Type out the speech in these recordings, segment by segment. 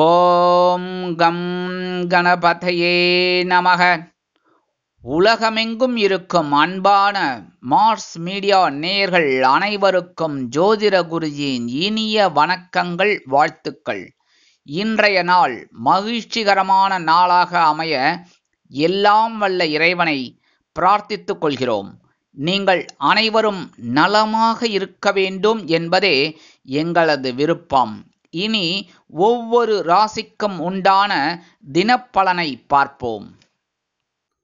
ஓம் come கணபதையே நமக. உலகமெங்கும் இருக்கும் அன்பான மார்ஸ் மீடியா நேயர்கள் அனைவருக்கும் ஜோதிட குருஜியின் இனிய வணக்கங்கள், வாழ்த்துக்கள். இன்றைய நாள் மகிழ்ச்சிகரமான நாளாக அமைய எல்லாம் வல்ல இறைவனை பிரார்த்தித்துக் கொள்கிறோம். நீங்கள் அனைவரும் நலமாக இருக்க வேண்டும் என்பதே எங்களது விருப்பம். இனி ஒவ்வொரு ராசிக்கும் உண்டான தினப்பலனை பார்ப்போம்.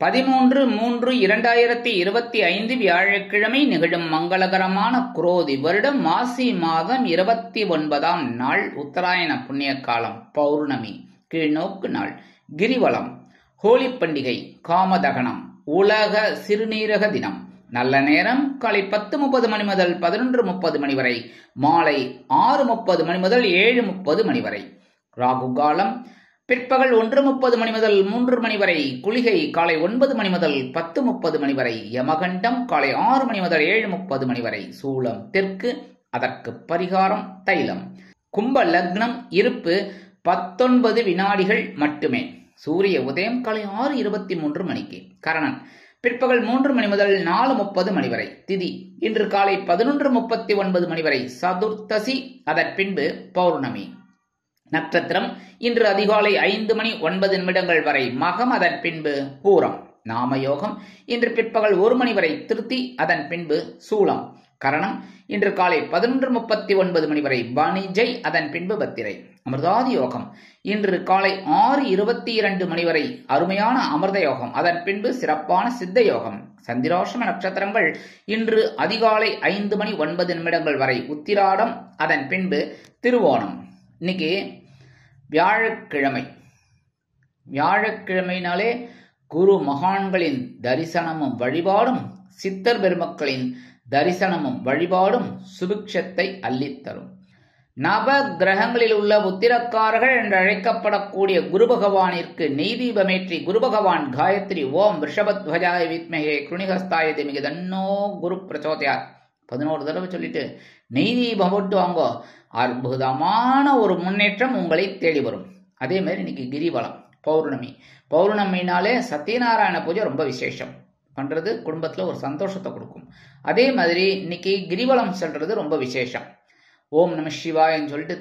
13/3/2025 வியாழக்கிழமை நிகழும் மங்களகரமான குரோதி வருடம் மாசி மாதம் 29ஆம் நாள், உத்தராயண புண்ணிய காலம், பௌர்ணமி, கீழ்நோக்கு நாள், கிரிவலம், ஹோலி பண்டிகை, காமதகனம், உலக சிறுநீரக தினம். நல்ல நேரம் காலை 10:30 மணி முதல் 11:30 மணி வரை, மாலை 6:30 மணி முதல் 7:30 மணி வரை. ராகு காலம் பிற்பகல் 1:30 மணி முதல் 3 மணி வரை, குளிகை காலை 9 மணி முதல் 10:30 மணி வரை, யமகண்டம் காலை 6 மணி முதல் 7:30 மணி வரை. சூலம் தெற்கு, அதற்கு பரிகாரம் தைலம். கும்ப லக்னம், இருப்பு 19 வினாடிகள் மட்டுமே. சூரிய உதயம் காலை 6:23 மணிக்கு. கரணன் பிற்பகல் 3 மணி முதல் 4:30 மணி வரை. திதி இன்று காலை 11:39 மணி வரை சதுர்த்தசி, அதன் பின்பு பௌர்ணமி. நட்சத்திரம் இன்று அதிகாலை 5:09 வரை மகம், அதன் பின்பு பூரம். நாமயோகம் இன்று பிற்பகல் 1 மணி வரை திருத்தி, அதன் பின்பு சூலம். கரணம் இன்று காலை 11:39 மணி வரை வாணிஜை, அதன் பின்பு பத்திரை. அமிர்தாதி யோகம் இன்று காலை 6:22 மணி வரை அருமையான அமிர்த யோகம், அதன் பின்பு சிறப்பான சித்த யோகம். சந்திராஷ்டம நட்சத்திரங்கள் இன்று அதிகாலை 5:09 வரை உத்திராடம், அதன் பின்பு திருவோணம். இன்னைக்கு வியாழக்கிழமை. வியாழக்கிழமைனாலே குரு மகான்களின் தரிசனமும் வழிபாடும், சித்தர் பெருமக்களின் தரிசனமும் வழிபாடும் சுபிக்ஷத்தை அள்ளித்தரும். நவ கிரகங்களில் உள்ள உத்திரக்காரர்கள் என்று அழைக்கப்படக்கூடிய குரு பகவானிற்கு நெய் தீபமேற்றி குரு பகவான் காயத்ரி ஓம் ரிஷபத்வஜாய வித்மஹே கிருணிஹஸ்தாய தீமஹி தன்னோ குரு பிரச்சோதயாத் 11 தடவை சொல்லிட்டு நெய் தீபம் போட்டு வாங்கோ. அற்புதமான ஒரு முன்னேற்றம் உங்களை தேடி வரும். அதே மாதிரி இன்னைக்கு கிரிவலம், பௌர்ணமி. பௌர்ணமினாலே சத்யநாராயண பூஜை ரொம்ப விசேஷம் பண்றது, குடும்பத்துல ஒரு சந்தோஷத்தை கொடுக்கும். அதே மாதிரி இன்னைக்கு கிரிவலம் செல்றது ரொம்ப விசேஷம். ஓம் நம சிவாயன்னு சொல்லிட்டு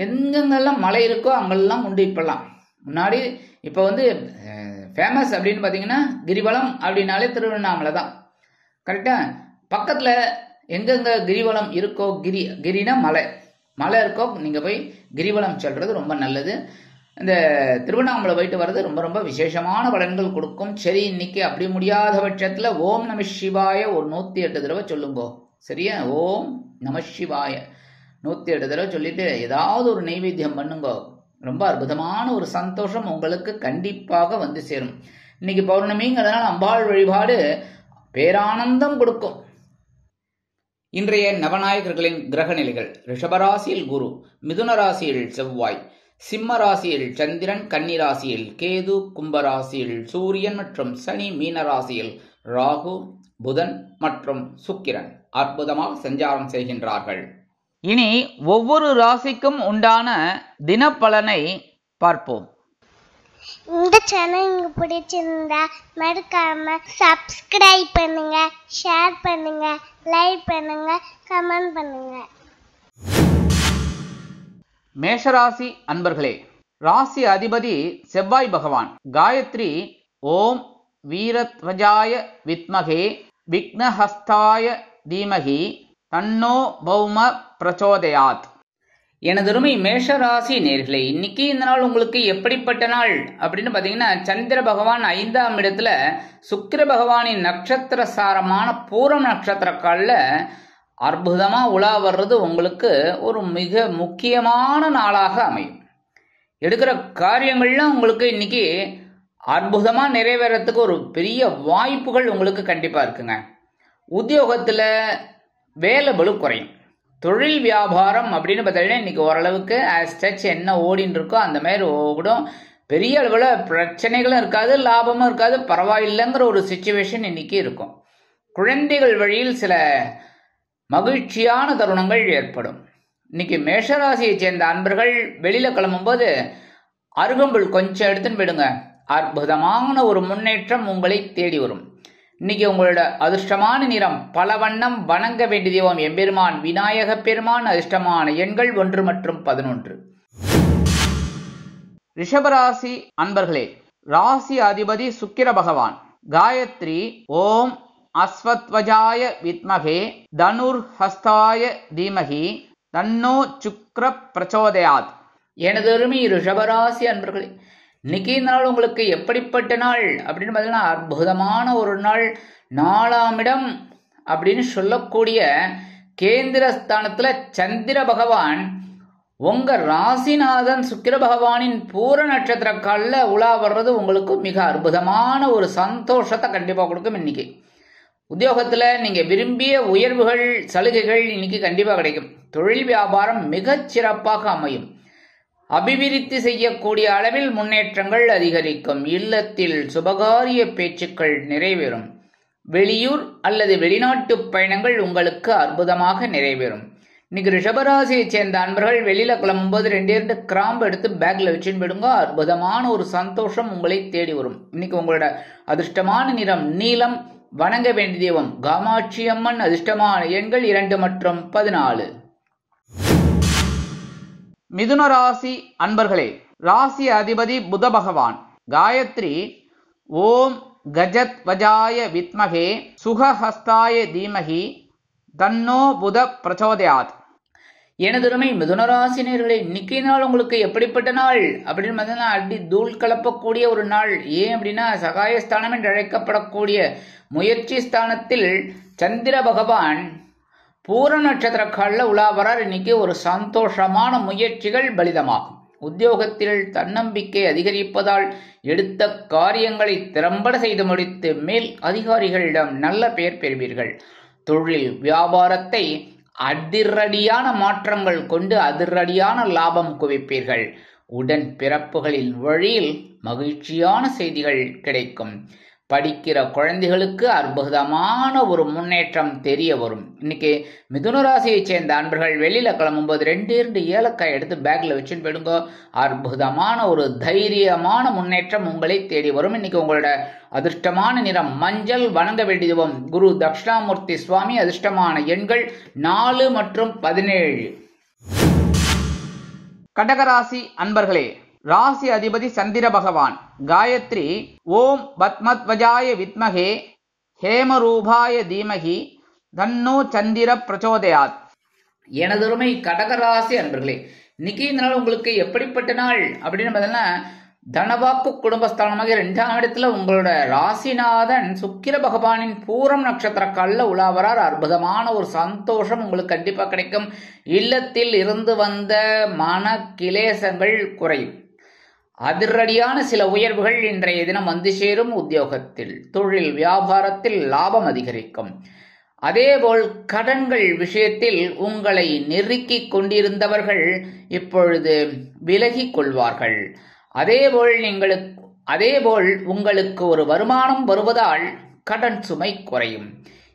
எங்கெங்கெல்லாம் மலை இருக்கோ அங்கெல்லாம் உண்டு. இப்பெல்லாம் முன்னாடி இப்போ ஃபேமஸ் அப்படின்னு பார்த்தீங்கன்னா கிரிவலம் அப்படின்னாலே திருவண்ணாமலை தான். கரெக்டாக பக்கத்தில் எங்கெங்க கிரிவலம் இருக்கோ, கிரினா மலை இருக்கோ, நீங்கள் போய் கிரிவலம் செல்றது ரொம்ப நல்லது. இந்த திருவண்ணாமலை போயிட்டு வர்றது ரொம்ப ரொம்ப விசேஷமான பலன்கள் கொடுக்கும். சரி, இன்னைக்கு அப்படி முடியாத பட்சத்தில் ஓம் நம சிவாய ஒரு 108 தடவை சொல்லுங்கோ. சரியா? ஓம் நம சிவாய 108 தடவை சொல்லிட்டு ஏதாவது ஒரு நைவேத்தியம் பண்ணுங்க. ரொம்ப அற்புதமான ஒரு சந்தோஷம் உங்களுக்கு கண்டிப்பாக வந்து சேரும். இன்னைக்கு பௌர்ணமிங்கிறதுனால அம்பாள் வழிபாடு பேரானந்தம் கொடுக்கும். இன்றைய நவநாயகர்களின் கிரக நிலைகள்: ரிஷபராசியில் குரு, மிதுன ராசியில் செவ்வாய், சிம்ம ராசியில் சந்திரன், கன்னி ராசியில் கேது, கும்பராசியில் சூரியன் மற்றும் சனி, மீன ராசியில் ராகு, புதன் மற்றும் சுக்கிரன் அற்புதமாக சஞ்சாரம் செய்கின்றார்கள். இனி ஒவ்வொரு ராசிக்கும் உண்டான தினப்பலனை பார்ப்போம். இந்த சேனல் உங்களுக்கு பிடிச்சிருந்தா மறக்காம சப்ஸ்கிரைப் பண்ணுங்க, ஷேர் பண்ணுங்க, லைக் பண்ணுங்க, கமெண்ட் பண்ணுங்க. மேஷராசி அன்பர்களே, ராசி அதிபதி செவ்வாய் பகவான். காயத்ரி ஓம் வீரத்வஜாய வித்மகே விக்னஹஸ்தாய தீமகி தன்னோ பௌம பிரச்சோதயாத். எனதருமை மேஷராசி நேர்களே, இன்னைக்கு இந்த நாள் உங்களுக்கு எப்படிப்பட்ட நாள் அப்படின்னு பார்த்தீங்கன்னா, சந்திர பகவான் 5ஆம் இடத்துல சுக்கிர பகவானின் நட்சத்திர சாரமான பூரம் நட்சத்திர காலில் அற்புதமாக உலா வர்றது உங்களுக்கு ஒரு மிக முக்கியமான நாளாக அமையும். எடுக்கிற காரியங்கள்லாம் உங்களுக்கு இன்னைக்கு அற்புதமாக நிறைவேறத்துக்கு ஒரு பெரிய வாய்ப்புகள் உங்களுக்கு கண்டிப்பாக இருக்குங்க. உத்தியோகத்தில் வேலை பளு குறையும். தொழில் வியாபாரம் அப்படின்னு பார்த்தீங்கன்னா இன்னைக்கு ஓரளவுக்கு ஆஸ்டச் என்ன ஓடின்னு இருக்கோ அந்த மாதிரி ஓடும். பெரிய அளவில் பிரச்சனைகளும் இருக்காது, லாபமும் இருக்காது, பரவாயில்லைங்கிற ஒரு சிச்சுவேஷன் இன்னைக்கு இருக்கும். குழந்தைகள் வழியில் சில மகிழ்ச்சியான தருணங்கள் ஏற்படும். இன்னைக்கு மேஷராசியை சேர்ந்த அன்பர்கள் வெளியில கிளம்பும்போது அருகம்புல் கொஞ்சம் எடுத்துன்னு போயிடுங்க. அற்புதமான ஒரு முன்னேற்றம் உங்களை தேடி வரும். இன்னைக்கு உங்களோட அதிர்ஷ்டமான நிறம் பல வண்ணம். வணங்க வேண்டிய தெய்வம் எம்பெருமான் விநாயக பெருமான். அதிர்ஷ்டமான எண்கள் 1 மற்றும் 11. ரிஷபராசி அன்பர்களே, ராசி அதிபதி சுக்கிர பகவான். காயத்ரி ஓம் அஸ்வத்வஜாய வித்மகே தனுர்ஹஸ்தாய தீமகி தன்னோ சுக்ர பிரச்சோதயாத். எனது அருமை ரிஷபராசி அன்பர்களே, இன்னைக்கு நாள் உங்களுக்கு எப்படிப்பட்ட நாள் அப்படின்னு பார்த்தீங்கன்னா அற்புதமான ஒரு நாள். 4ஆம் இடம் அப்படின்னு சொல்லக்கூடிய கேந்திரஸ்தானத்துல சந்திர பகவான் உங்க ராசிநாதன் சுக்கிர பகவானின் பூர நட்சத்திர காலில் உலா வர்றது உங்களுக்கு மிக அற்புதமான ஒரு சந்தோஷத்தை கண்டிப்பாக கொடுக்கும். இன்னைக்கு உத்தியோகத்தில் நீங்கள் விரும்பிய உயர்வுகள் சலுகைகள் இன்னைக்கு கண்டிப்பாக கிடைக்கும். தொழில் வியாபாரம் மிகச் சிறப்பாக அமையும். அபிவிருத்தி செய்யக்கூடிய அளவில் முன்னேற்றங்கள் அதிகரிக்கும். இல்லத்தில் சுபகாரிய பேச்சுக்கள் நிறைவேறும். வெளியூர் அல்லது வெளிநாட்டு பயணங்கள் உங்களுக்கு அற்புதமாக நிறைவேறும். இன்னைக்கு ரிஷபராசியை சேர்ந்த அன்பர்கள் வெளியில கிளம்பும்போது 2 கிராம்பு எடுத்து பேக்ல வச்சுன்னு போயிடுங்க. அற்புதமான ஒரு சந்தோஷம் உங்களை தேடி வரும். இன்னைக்கு உங்களோட அதிர்ஷ்டமான நிறம் நீலம். வணங்க வேண்டிய தெய்வம் காமாட்சி அம்மன். அதிர்ஷ்டமான எண்கள் 2 மற்றும் 14. மிதுன ராசி அன்பர்களே, ராசி அதிபதி புத பகவான். காயத்ரி ஓம் கஜத் வஜாய வித்மகே சுகஹஸ்தாய தீமகி தன்னோ புத பிரச்சோதயாத். எனதுரிமை மிதுனராசினியர்களே, இன்னைக்கு நாள் உங்களுக்கு எப்படிப்பட்ட நாள் அப்படின்னு பார்த்தீங்கன்னா அடி தூள் கலப்பக்கூடிய ஒரு நாள். ஏன் அப்படின்னா சகாயஸ்தானம் என்று அழைக்கப்படக்கூடிய முயற்சி ஸ்தானத்தில் சந்திர பகவான் பூர நட்சத்திர காலில் உலா வரார். இன்னைக்கு ஒரு சந்தோஷமான முயற்சிகள் பலிதமாகும். உத்தியோகத்தில் தன்னம்பிக்கை அதிகரிப்பதால் எடுத்த காரியங்களை திறம்பட செய்து முடித்து மேல் அதிகாரிகளிடம் நல்ல பெயர் பெறுவீர்கள். தொழில் வியாபாரத்தை அதிரடியான மாற்றங்கள் கொண்டு அதிரடியான லாபம் குவிப்பீர்கள். உடன் பிறப்புகளின் வழியில் மகிழ்ச்சியான செய்திகள் கிடைக்கும். படிக்கிற குழந்தைகளுக்கு அற்புதமான ஒரு முன்னேற்றம் தெரிய வரும். இன்னைக்கு மிதுன ராசியை சேர்ந்த அன்பர்கள் வெளியில கிளம்பும்போது 2 ஏலக்காய் எடுத்து பேக்ல வச்சுன்னு போயிடுங்க. அற்புதமான ஒரு தைரியமான முன்னேற்றம் உங்களை தேடி வரும். இன்னைக்கு உங்களோட அதிர்ஷ்டமான நிறம் மஞ்சள். வணங்க வேண்டியதும் குரு தட்சிணாமூர்த்தி சுவாமி. அதிர்ஷ்டமான எண்கள் 4 மற்றும் 17. கடகராசி அன்பர்களே, ராசி அதிபதி சந்திர பகவான். காயத்ரி ஓம் பத்மத்வஜாய வித்மகே ஹேமரூபாய தீமகி தன்னோ சந்திர பிரச்சோதயாத். எனதுரிமை கடகராசி அன்பர்களே, இன்னைக்கு இந்த நாள் உங்களுக்கு எப்படிப்பட்ட நாள் அப்படின்னு பார்த்தீங்கன்னா தனவாக்கு குடும்பஸ்தானமாக 2ஆம் இடத்துல உங்களோட ராசிநாதன் சுக்கிர பகவானின் பூரம் நட்சத்திர காலில் உலாவரார். அற்புதமான ஒரு சந்தோஷம் உங்களுக்கு கண்டிப்பாக கிடைக்கும். இல்லத்தில் இருந்து வந்த மன கிளேசங்கள் குறையும். அதிரடியான சில உயர்வுகள் இன்றைய தினம் வந்து சேரும். உத்தியோகத்தில் தொழில் வியாபாரத்தில் லாபம் அதிகரிக்கும். அதேபோல் கடன்கள் விஷயத்தில் உங்களை நெருக்கிக் கொண்டிருந்தவர்கள் இப்பொழுது விலகிக் கொள்வார்கள். அதேபோல் உங்களுக்கு ஒரு வருமானம் வருவதால் கடன் சுமை குறையும்.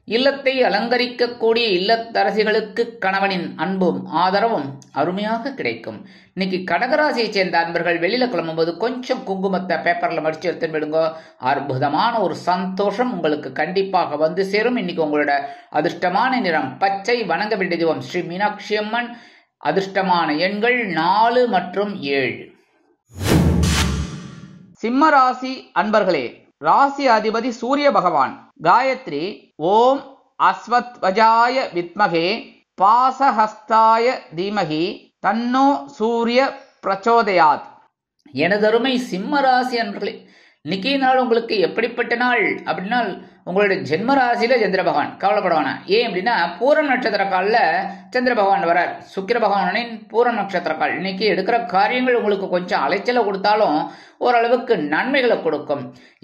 இல்லத்தை அலங்கரிக்கக்கூடிய இல்லத்தரசிகளுக்கு கணவனின் அன்பும் ஆதரவும் அருமையாக கிடைக்கும். இன்னைக்கு கடகராசியை சேர்ந்த அன்பர்கள் வெளியில கிளம்பும்போது கொஞ்சம் குங்குமத்தை பேப்பர்ல மடிச்சு எடுத்து விடுங்க. அற்புதமான ஒரு சந்தோஷம் உங்களுக்கு கண்டிப்பாக வந்து சேரும். இன்னைக்கு உங்களோட அதிர்ஷ்டமான நிறம் பச்சை. வணங்க வேண்டிய தெய்வம் ஸ்ரீ மீனாட்சி அம்மன். அதிர்ஷ்டமான எண்கள் 4 மற்றும் 7. சிம்ம ராசி அன்பர்களே, ராசி அதிபதி சூரிய பகவான். காயத்ரி ஓம் அஸ்வத்வஜாய வித்மகே பாசஹஸ்தாய தீமகி தன்னோ சூரிய பிரச்சோதயாத். எனதருமை சிம்ம ராசி அன்பர்களே, இன்னைக்கு நாள் உங்களுக்கு எப்படிப்பட்ட நாள் அப்படின்னா உங்களுடைய ஜென்ம ராசியில சந்திர பகவான். கவலைப்படுவானா ஏன் அப்படின்னா பூரம் நட்சத்திர காலில் சந்திர பகவான் வரார். சுக்கிர பகவானின் பூரம் நட்சத்திர கால். இன்னைக்கு எடுக்கிற காரியங்கள் உங்களுக்கு கொஞ்சம் அலைச்சலை கொடுத்தாலும் ஓரளவுக்கு நன்மைகளை கொடுக்கும்.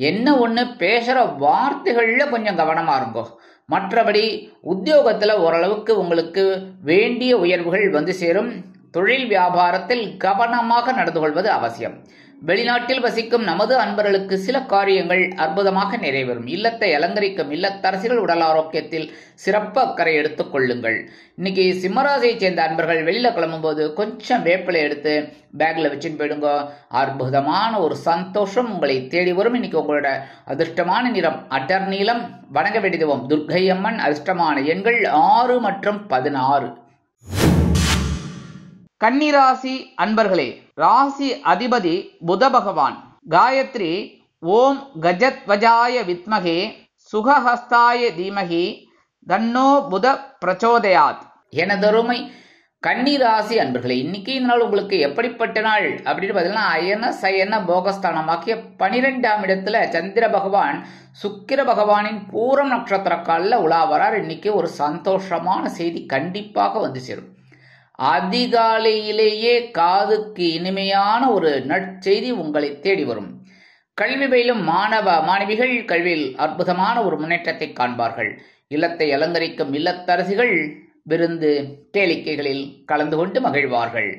என்ன ஒன்று பேசுகிற வார்த்தைகளில் கொஞ்சம் கவனமாக இருக்கும். மற்றபடி உத்தியோகத்தில் ஓரளவுக்கு உங்களுக்கு வேண்டிய உயர்வுகள் வந்து சேரும். தொழில் வியாபாரத்தில் கவனமாக நடந்து கொள்வது அவசியம். வெளிநாட்டில் வசிக்கும் நமது அன்பர்களுக்கு சில காரியங்கள் அற்புதமாக நிறைவேறும். இல்லத்தை அலங்கரிக்கும் இல்லத்தரசிகள் உடல் ஆரோக்கியத்தில் சிறப்பு அக்கறை எடுத்துக் கொள்ளுங்கள். இன்னைக்கு சிம்மராசியை சேர்ந்த அன்பர்கள் வெளியில கிளம்பும் போது கொஞ்சம் வேப்பிலை எடுத்து பேக்ல வச்சுன்னு போயிடுங்க. அற்புதமான ஒரு சந்தோஷம் உங்களை தேடி வரும். இன்னைக்கு உங்களோட அதிர்ஷ்டமான நிறம் அடர் நீலம். வணங்க வேண்டியதும் துர்க்கை அம்மன். அதிர்ஷ்டமான எண்கள் 6 மற்றும் 16. கன்னிராசி அன்பர்களே, ராசி அதிபதி புத பகவான். காயத்ரி ஓம் கஜத்வஜாய வித்மகே சுகஹஸ்தாய தீமகி தன்னோ புத பிரச்சோதயாத். எனதருமை கன்னிராசி அன்பர்களே, இன்னைக்கு இந்த நாள் உங்களுக்கு எப்படிப்பட்ட நாள் அப்படின்னு பார்த்தீங்கன்னா, அயன சயன போகஸ்தானமாக்கிய 12ஆம் இடத்துல சந்திர பகவான் சுக்கிர பகவானின் பூரம் நட்சத்திர காலில் உலா வரார். இன்னைக்கு ஒரு சந்தோஷமான செய்தி கண்டிப்பாக வந்து சேரும். அதிகாலையிலேயே காதுக்கு இனிமையான ஒரு நற்செய்தி உங்களை தேடி வரும். கல்வி பயிலும் மாணவ மாணவிகள் கல்வியில் அற்புதமான ஒரு முன்னேற்றத்தை காண்பார்கள். இல்லத்தை அலங்கரிக்கும் இல்லத்தரசிகள் விருந்து கேளிக்கைகளில் கலந்து கொண்டு மகிழ்வார்கள்.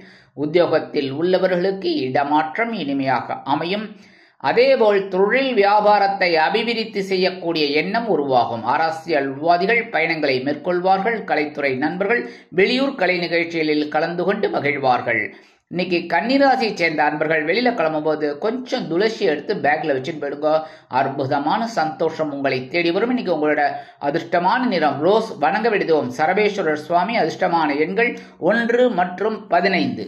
உத்தியோகத்தில் உள்ளவர்களுக்கு இடமாற்றம் இனிமையாக அமையும். அதேபோல் தொழில் வியாபாரத்தை அபிவிருத்தி செய்யக்கூடிய எண்ணம் உருவாகும். அரசியல்வாதிகள் பயணங்களை மேற்கொள்வார்கள். கலைத்துறை நண்பர்கள் வெளியூர் கலை நிகழ்ச்சிகளில் கலந்து கொண்டு மகிழ்வார்கள். இன்னைக்கு கன்னிராசியை சேர்ந்த அன்பர்கள் வெளியில கிளம்பும் போது கொஞ்சம் துளசி எடுத்து பேக்ல வச்சுட்டு போயிடுங்க. அற்புதமான சந்தோஷம் உங்களை தேடி வரும். இன்னைக்கு உங்களோட அதிர்ஷ்டமான நிறம் ரோஸ். வணங்க வேண்டியதும் சரபேஸ்வரர் சுவாமி. அதிர்ஷ்டமான எண்கள் 1 மற்றும் 15.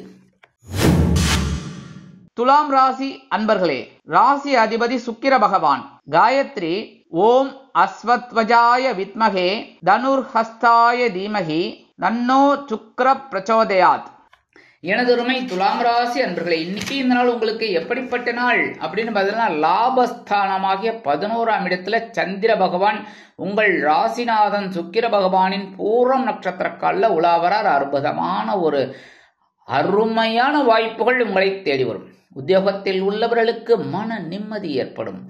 துலாம் ராசி அன்பர்களே, ராசி அதிபதி சுக்கிர பகவான். காயத்ரி ஓம் அஸ்வத்வஜாய வித்மகே தனுர்ஹஸ்தாய தீமகி தன்னோ சுக்கிர பிரச்சோதயாத். எனதொருமை துலாம் ராசி அன்பர்களே, இன்னைக்கு இந்த நாள் உங்களுக்கு எப்படிப்பட்ட நாள் அப்படின்னு பார்த்தீங்கன்னா, லாபஸ்தானமாகிய 11ஆம் இடத்துல சந்திர பகவான் உங்கள் ராசிநாதன் சுக்கிர பகவானின் பூரம் நட்சத்திர காலில் உலாவரார். அற்புதமான ஒரு அருமையான வாய்ப்புகள் உங்களை தேடி வரும். உத்தியோகத்தில் உள்ளவர்களுக்கு மன நிம்மதி ஏற்படும்.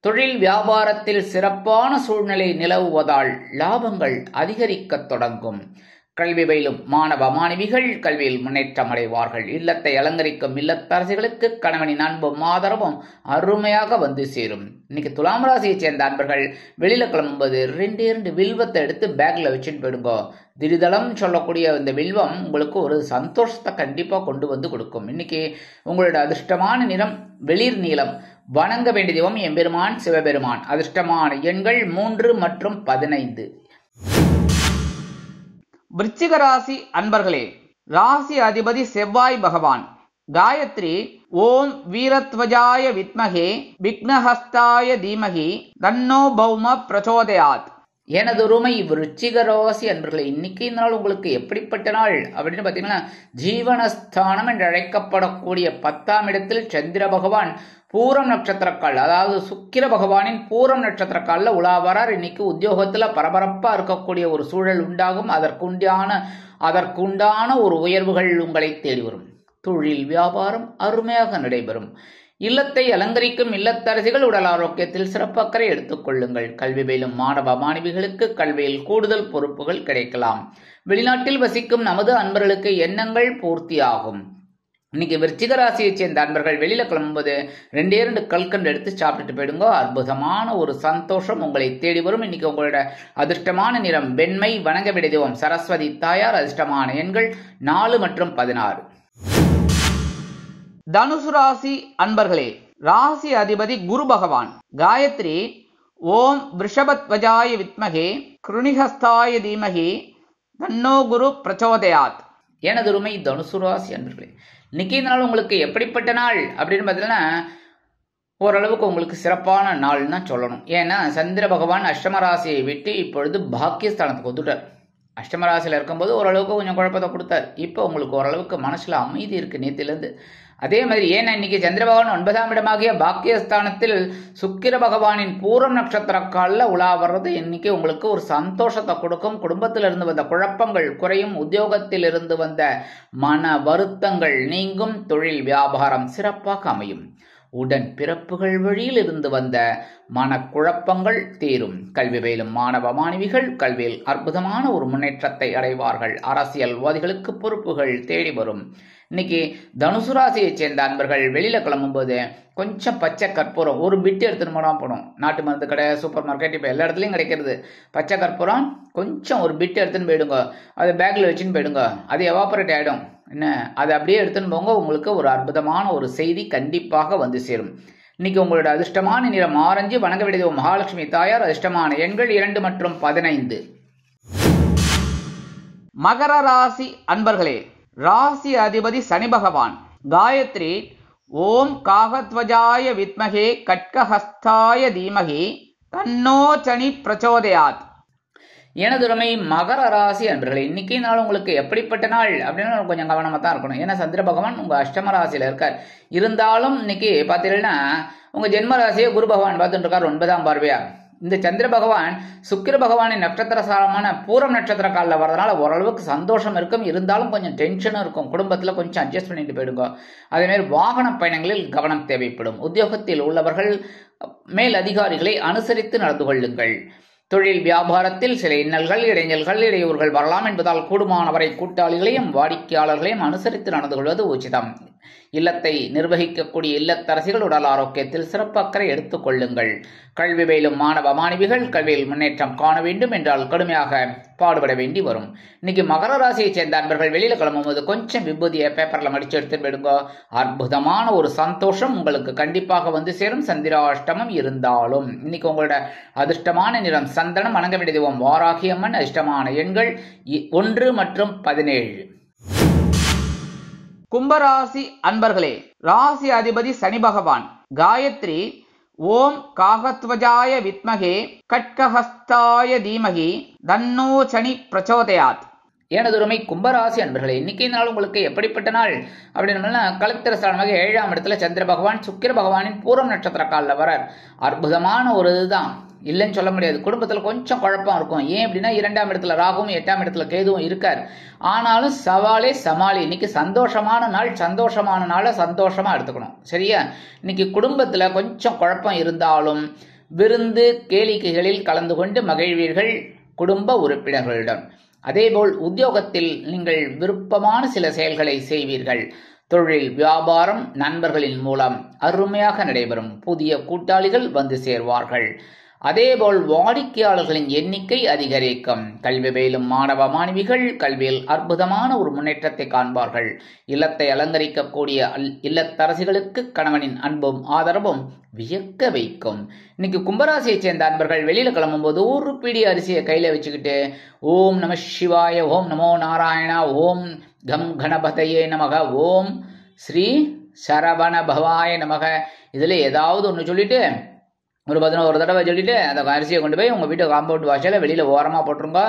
தொழில் வியாபாரத்தில் சிறப்பான சூழ்நிலை நிலவுவதால் லாபங்கள் அதிகரிக்க தொடங்கும். கல்வி பயிலும் மாணவ மாணவிகள் கல்வியில் முன்னேற்றம் அடைவார்கள். இல்லத்தை அலங்கரிக்கும் இல்லத்தரசிகளுக்கு கணவனின் அன்பும் ஆதரவும் அருமையாக வந்து சேரும். இன்னைக்கு துலாம் ராசியை சேர்ந்த அன்பர்கள் வெளியில கிளம்பும்போது 2 வில்வத்தை எடுத்து பேக்ல வச்சுட்டு போயிடுங்க. திரிதளம் சொல்லக்கூடிய இந்த வில்வம் உங்களுக்கு ஒரு சந்தோஷத்தை கண்டிப்பா கொண்டு வந்து கொடுக்கும். இன்னைக்கு உங்களோட அதிர்ஷ்டமான நிறம் வெளிர் நீலம். வணங்க வேண்டிய தெய்வம் எம்பெருமான் சிவபெருமான். அதிர்ஷ்டமான எண்கள் 3 மற்றும் 15. விருச்சிக ராசி அன்பர்களே, ராசி அதிபதி செவ்வாய் பகவான். காயத்ரி ஓம் வீரத்வஜாய வித்மகே விக்னஹஸ்தாய தீமகி தன்னோ பௌம பிரச்சோதயாத். எனதொருமை விருச்சிக ராசி அன்பர்களே, இன்னைக்கு நாள் உங்களுக்கு எப்படிப்பட்ட நாள் அப்படின்னு பார்த்தீங்கன்னா, ஜீவனஸ்தானம் என்று அழைக்கப்படக்கூடிய 10ஆம் இடத்தில் சந்திர பகவான் பூரம் நட்சத்திரக்கால், அதாவது சுக்கிர பகவானின் பூரம் நட்சத்திரக்காலில் உலாவரார். இன்னைக்கு உத்தியோகத்துல பரபரப்பா இருக்கக்கூடிய ஒரு சூழல் உண்டாகும். அதற்குண்டான ஒரு உயர்வுகள் உங்களை தேடி வரும். தொழில் வியாபாரம் அருமையாக நடைபெறும். இல்லத்தை அலங்கரிக்கும் இல்லத்தரசிகள் உடல் ஆரோக்கியத்தில் சிறப்பக்கறை எடுத்துக் கொள்ளுங்கள். கல்வி பயிலும் மாணவ மாணவிகளுக்கு கல்வியில் கூடுதல் பொறுப்புகள் கிடைக்கலாம். வெளிநாட்டில் வசிக்கும் நமது அன்பர்களுக்கு எண்ணங்கள் பூர்த்தியாகும். இன்னைக்கு விருச்சிக ராசியை சேர்ந்த அன்பர்கள் வெளியில கிளம்பும்போது 2 கல்கண்டு எடுத்து சாப்பிட்டுட்டு போயிடுங்க. அற்புதமான ஒரு சந்தோஷம் உங்களை தேடி வரும். இன்னைக்கு உங்களோட அதிர்ஷ்டமான நிறம் வெண்மை. வணங்க வேண்டிய தெய்வம் சரஸ்வதி தாயார். அதிர்ஷ்டமான எண்கள் 4 மற்றும் 16. தனுசு ராசி அன்பர்களே, ராசி அதிபதி குரு பகவான். காயத்ரி ஓம் விருஷபத்வஜாய வித்மகே கிருணிஹஸ்தாய தீமகி தன்னோ குரு பிரச்சோதயாத். எனதுருமை தனுசு ராசி அன்பர்களே, இன்னைக்கு இந்த நாள் உங்களுக்கு எப்படிப்பட்ட நாள் அப்படின்னு பார்த்தீங்கன்னா, ஓரளவுக்கு உங்களுக்கு சிறப்பான நாள்னா சொல்லணும். ஏன்னா சந்திர பகவான் அஷ்டம ராசியை விட்டு இப்பொழுது பாக்கியஸ்தானத்துக்கு வந்துட்டார். அஷ்டம ராசியில் இருக்கும்போது ஓரளவுக்கு கொஞ்சம் குழப்பத்தை கொடுத்தார். இப்போ உங்களுக்கு ஓரளவுக்கு மனசுல அமைதி இருக்கு நேத்திலிருந்து. அதே மாதிரி ஏன்னா இன்னைக்கு சந்திர பகவான் 9ஆம் இடமாகிய பாக்கியஸ்தானத்தில் சுக்கிர பகவானின் பூரம் நட்சத்திர காலில் உலா வர்றது இன்னைக்கு உங்களுக்கு ஒரு சந்தோஷத்தை கொடுக்கும். குடும்பத்தில் இருந்து வந்த குழப்பங்கள் குறையும். உத்தியோகத்தில் இருந்து வந்த மன வருத்தங்கள் நீங்கும். தொழில் வியாபாரம் சிறப்பாக அமையும். உடன் பிறப்புகள் வழியில் இருந்து வந்த மனக்குழப்பங்கள் தீரும். கல்வி பயிலும் மாணவ மாணவிகள் கல்வியில் அற்புதமான ஒரு முன்னேற்றத்தை அடைவார்கள். அரசியல்வாதிகளுக்கு பொறுப்புகள் தேடி வரும். இன்னைக்கு தனுசு ராசியை சேர்ந்த அன்பர்கள் வெளியில கிளம்பும்போது கொஞ்சம் பச்சை கற்பூரம் ஒரு பிட்டு எடுத்துன்னு போனா போடும். நாட்டு மருந்து கடை, சூப்பர் மார்க்கெட், இப்போ எல்லா இடத்துலையும் கிடைக்கிறது. பச்சை கற்பூரம் கொஞ்சம் ஒரு பிட்டு எடுத்துன்னு போயிடுங்க. அதை பேக்கில் வச்சுன்னு போயிடுங்க. அது எவாபரேட் ஆகிடும். என்ன, அதை அப்படியே எடுத்துன்னு போங்க. உங்களுக்கு ஒரு அற்புதமான ஒரு செய்தி கண்டிப்பாக வந்து சேரும். இன்னைக்கு உங்களோட அதிர்ஷ்டமான நிறம் ஆரஞ்சு. வணங்க வேண்டியது மகாலட்சுமி தாயார். அதிர்ஷ்டமான எண்கள் 2 மற்றும் 15. மகர ராசி அன்பர்களே, ராசி அதிபதி சனி பகவான். காயத்ரி ஓம் காகத்வஜாய வித்மகே கட்கஹஸ்தாய தீமகி தன்னோ சனி பிரச்சோதயாத். எனதுரிமை மகர ராசி அன்பர்களே, இன்னைக்கு நாள் உங்களுக்கு எப்படிப்பட்ட நாள் அப்படின்னு கொஞ்சம் கவனமாக தான் இருக்கணும். ஏன்னா சந்திர பகவான் உங்க அஷ்டம ராசியில இருக்கார். இருந்தாலும் இன்னைக்கு பார்த்தீங்கன்னா உங்க ஜென்ம ராசியை குரு பகவான் பார்த்துட்டு இருக்கார் 9ஆம் பார்வையா. இந்த சந்திர பகவான் சுக்கிர பகவானின் நட்சத்திர சாரமான பூரம் நட்சத்திர காலில் வர்றதுனால ஓரளவுக்கு சந்தோஷம் இருக்கும். இருந்தாலும் கொஞ்சம் டென்ஷனும் இருக்கும். குடும்பத்தில் கொஞ்சம் அட்ஜஸ்ட் பண்ணிட்டு போயிடுங்க. அதேமாதிரி வாகன பயணங்களில் கவனம் தேவைப்படும். உத்தியோகத்தில் உள்ளவர்கள் மேல் அதிகாரிகளை அனுசரித்து நடந்து கொள்ளுங்கள். தொழில் வியாபாரத்தில் சில இன்னல்கள், இடைஞ்சல்கள், இடையூறுகள் வரலாம் என்பதால் கூடுமானவரை கூட்டாளிகளையும் வாடிக்கையாளர்களையும் அனுசரித்து நடந்து கொள்வது உச்சிதம். இல்லத்தை நிர்வகிக்கக்கூடிய இல்லத்தரசிகள் உடல் ஆரோக்கியத்தில் சிறப்பு அக்கறை எடுத்துக் கொள்ளுங்கள். கல்வி பயிலும் மாணவ மாணவிகள் கல்வியில் முன்னேற்றம் காண வேண்டும் என்றால் கடுமையாக பாடுபட வேண்டி வரும். இன்னைக்கு மகர ராசியை சேர்ந்த அன்பர்கள் வெளியில கிளம்பும்போது கொஞ்சம் விபூதியை பேப்பர்ல மடிச்சு எடுத்துட்டு போயிடுங்க. அற்புதமான ஒரு சந்தோஷம் உங்களுக்கு கண்டிப்பாக வந்து சேரும். சந்திராஷ்டமம் இருந்தாலும் இன்னைக்கு உங்களோட அதிர்ஷ்டமான நிறம் சந்தனம். வணங்க வேண்டிய தெய்வம் வாராகி அம்மன். அதிர்ஷ்டமான எண்கள் 1 மற்றும் 17. கும்பராசி அன்பர்களே, ராசி அதிபதி சனி பகவான். காயத்ரி ஓம் காகத்வஜாய வித்மகே கட்கஹஸ்தாய தீமகி தன்னோ சனி பிரச்சோதயாத். எனதுரிமை கும்பராசி அன்பர்களே, இன்னைக்கு நாள் உங்களுக்கு எப்படிப்பட்ட நாள் அப்படின்னு கலத்திர ஸ்தானமாக 7ஆம் இடத்துல சந்திர பகவான் சுக்கிர பகவானின் பூரம் நட்சத்திர காலில் வரார். அற்புதமான ஒரு இதுதான், இல்லைன்னு சொல்ல முடியாது. குடும்பத்தில் கொஞ்சம் குழப்பம் இருக்கும். ஏன் அப்படின்னா 2ஆம் இடத்துல ராகுவும் 8ஆம் இடத்துல கேதுவும் இருக்கார். ஆனாலும் சவாலே சமாளி. இன்னைக்கு சந்தோஷமான நாள். சந்தோஷமான நாளை சந்தோஷமா எடுத்துக்கணும். சரியா? இன்னைக்கு குடும்பத்துல கொஞ்சம் குழப்பம் இருந்தாலும் விருந்து கேளிக்கைகளில் கலந்து கொண்டு மகிழ்வீர்கள் குடும்ப உறுப்பினர்களிடம். அதேபோல் உத்தியோகத்தில் நீங்கள் விருப்பமான சில செயல்களை செய்வீர்கள். தொழில் வியாபாரம் நண்பர்களின் மூலம் அருமையாக நடைபெறும். புதிய கூட்டாளிகள் வந்து சேர்வார்கள். அதேபோல் வாடிக்கையாளர்களின் எண்ணிக்கை அதிகரிக்கும். கல்வி பயிலும் மாணவ மாணவிகள் கல்வியில் அற்புதமான ஒரு முன்னேற்றத்தை காண்பார்கள். இல்லத்தை அலங்கரிக்கக்கூடிய இல்லத்தரசிகளுக்கு கணவனின் அன்பும் ஆதரவும் வியக்க வைக்கும். இன்னைக்கு கும்பராசியை சேர்ந்த அன்பர்கள் வெளியில கிளம்பும்போது ஒரு பிடி அரிசியை கையில வச்சுக்கிட்டு ஓம் நம சிவாய, ஓம் நமோ நாராயணா, ஓம் கம் கணபதையே நமக, ஓம் ஸ்ரீ சரவண பவாய நமக, இதுல ஏதாவது ஒன்று சொல்லிட்டு ஒரு 11 தடவை சொல்லிட்டு அந்த அரிசியை கொண்டு போய் உங்கள் வீட்டு காம்பவுண்ட் வாசல வெளியில் ஓரமாக போட்டுருங்க.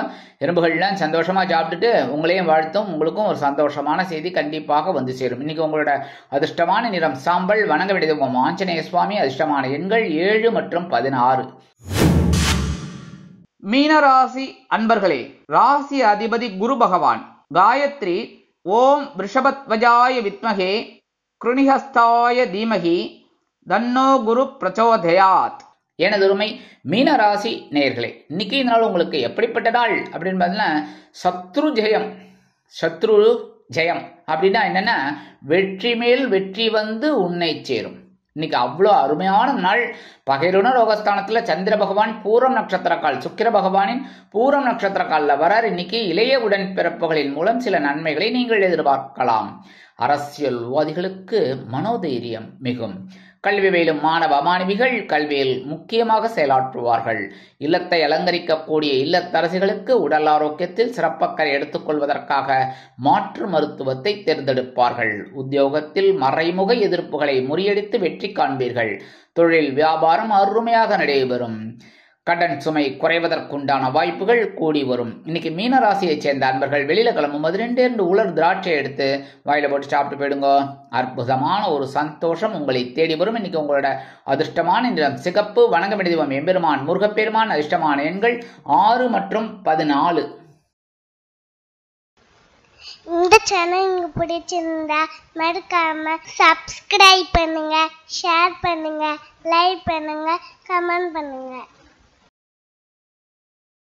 எறும்புகள்லாம் சந்தோஷமாக சாப்பிட்டுட்டு உங்களையும் வாழ்த்தும். உங்களுக்கும் ஒரு சந்தோஷமான செய்தி கண்டிப்பாக வந்து சேரும். இன்னைக்கு உங்களோட அதிர்ஷ்டமான நிறம் சாம்பல். வணங்க வேண்டியது உங்கள் ஆஞ்சநேய சுவாமி. அதிர்ஷ்டமான எண்கள் 7 மற்றும் 16. மீனராசி அன்பர்களே, ராசி அதிபதி குரு பகவான். காயத்ரி ஓம் ரிஷபத்வஜாய வித்மகே கிருணிஹஸ்தாய தீமகி தன்னோ குரு பிரச்சோதயாத். எனதுரிமை மீனராசி நேயர்களே, இன்னைக்கு நாள் உங்களுக்கு எப்படிப்பட்ட நாள் அப்படின்னு பார்த்தீங்கன்னா சத்ரு ஜெயம். சத்ரு ஜெயம் அப்படின்னா என்னன்னா வெற்றி மேல் வெற்றி வந்து உன்னை சேரும். இன்னைக்கு அவ்வளோ அருமையான நாள். பகைருண ரோகஸ்தானத்துல சந்திர பகவான் பூரம் நட்சத்திர கால் சுக்கிர பகவானின் பூரம் நட்சத்திர காலில் வரார். இன்னைக்கு இளைய உடன் பிறப்புகளின் மூலம் சில நன்மைகளை நீங்கள் எதிர்பார்க்கலாம். அரசியல்வாதிகளுக்கு மனோதைரியம் மிகும். கல்வி பயிலும் மாணவ மாணவிகள் கல்வியில் முக்கியமாக செயலாற்றுவார்கள். இல்லத்தை அலங்கரிக்கக்கூடிய இல்லத்தரசிகளுக்கு உடல் ஆரோக்கியத்தில் சிறப்பக்கறை எடுத்துக்கொள்வதற்காக மாற்று மருத்துவத்தை தேர்ந்தெடுப்பார்கள். உத்தியோகத்தில் மறைமுக எதிர்ப்புகளை முறியடித்து வெற்றி காண்பீர்கள். தொழில் வியாபாரம் அருமையாக நடைபெறும். கடன் சுமை குறைவதற்குண்டான வாய்ப்புகள் கூடி வரும். இன்னைக்கு மீனராசியை சேர்ந்த அன்பர்கள் வெளியில கிளம்பும்போது 2 உலர் திராட்சை எடுத்து வாயில போட்டு சாப்பிட்டு போயிடுங்க. அற்புதமான ஒரு சந்தோஷம் உங்களை தேடி வரும். இன்னைக்கு உங்களோட அதிர்ஷ்டமான நிறம் சிகப்பு. வணங்க வேண்டிய தெய்வம் எம்பெருமான் முருகப்பெருமான். அதிர்ஷ்டமான எண்கள் 6 மற்றும் 14. இந்த சேனல் உங்களுக்கு பிடிச்சிருந்தா மறக்காம சப்ஸ்கிரைப் பண்ணுங்க, ஷேர் பண்ணுங்க, லைக் பண்ணுங்க, கமெண்ட் பண்ணுங்க.